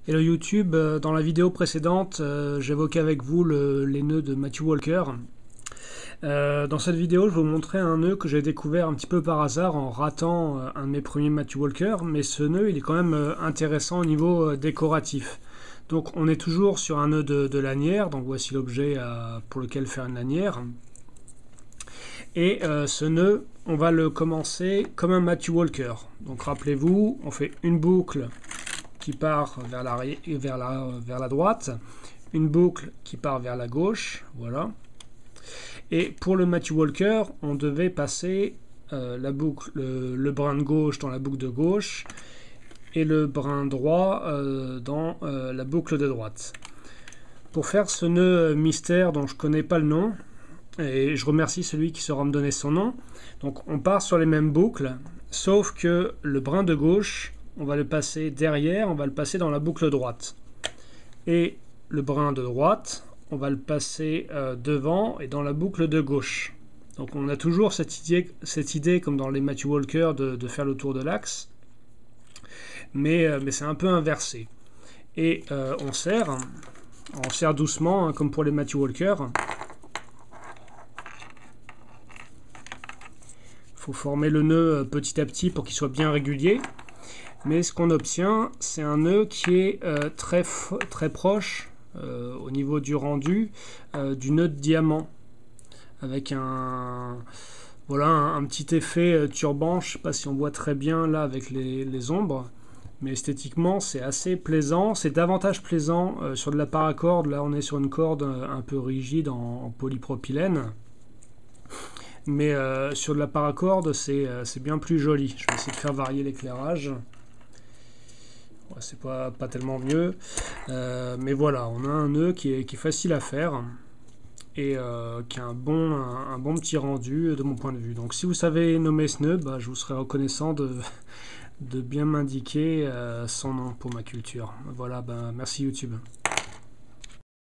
Hello YouTube, dans la vidéo précédente, j'évoquais avec vous les nœuds de Matthew Walker. Dans cette vidéo, je vais vous montrer un nœud que j'ai découvert un petit peu par hasard en ratant un de mes premiers Matthew Walker, mais ce nœud il est quand même intéressant au niveau décoratif. Donc on est toujours sur un nœud de lanière, donc voici l'objet pour lequel faire une lanière. Et ce nœud, on va le commencer comme un Matthew Walker. Donc rappelez-vous, on fait une boucle qui part vers la droite, une boucle qui part vers la gauche, voilà. Et pour le Matthew Walker, on devait passer le brin de gauche dans la boucle de gauche et le brin droit dans la boucle de droite. Pour faire ce nœud mystère dont je ne connais pas le nom, et je remercie celui qui saura me donner son nom, donc on part sur les mêmes boucles, sauf que le brin de gauche, on va le passer derrière, on va le passer dans la boucle droite. Et le brin de droite, on va le passer devant et dans la boucle de gauche. Donc on a toujours cette idée comme dans les Matthew Walker, de faire le tour de l'axe. Mais c'est un peu inversé. Et on serre doucement, hein, comme pour les Matthew Walker. Il faut former le nœud petit à petit pour qu'il soit bien régulier. Mais ce qu'on obtient, c'est un nœud qui est très proche au niveau du rendu du nœud de diamant, avec un petit effet turban. Je ne sais pas si on voit très bien là avec les ombres, mais esthétiquement c'est assez plaisant. C'est davantage plaisant sur de la paracorde. Là on est sur une corde un peu rigide en polypropylène, mais sur de la paracorde c'est bien plus joli. Je vais essayer de faire varier l'éclairage. Ouais, c'est pas tellement mieux, mais voilà, on a un nœud qui est facile à faire et qui a un bon petit rendu de mon point de vue. Donc si vous savez nommer ce nœud, je vous serais reconnaissant de bien m'indiquer son nom pour ma culture. Voilà, merci YouTube.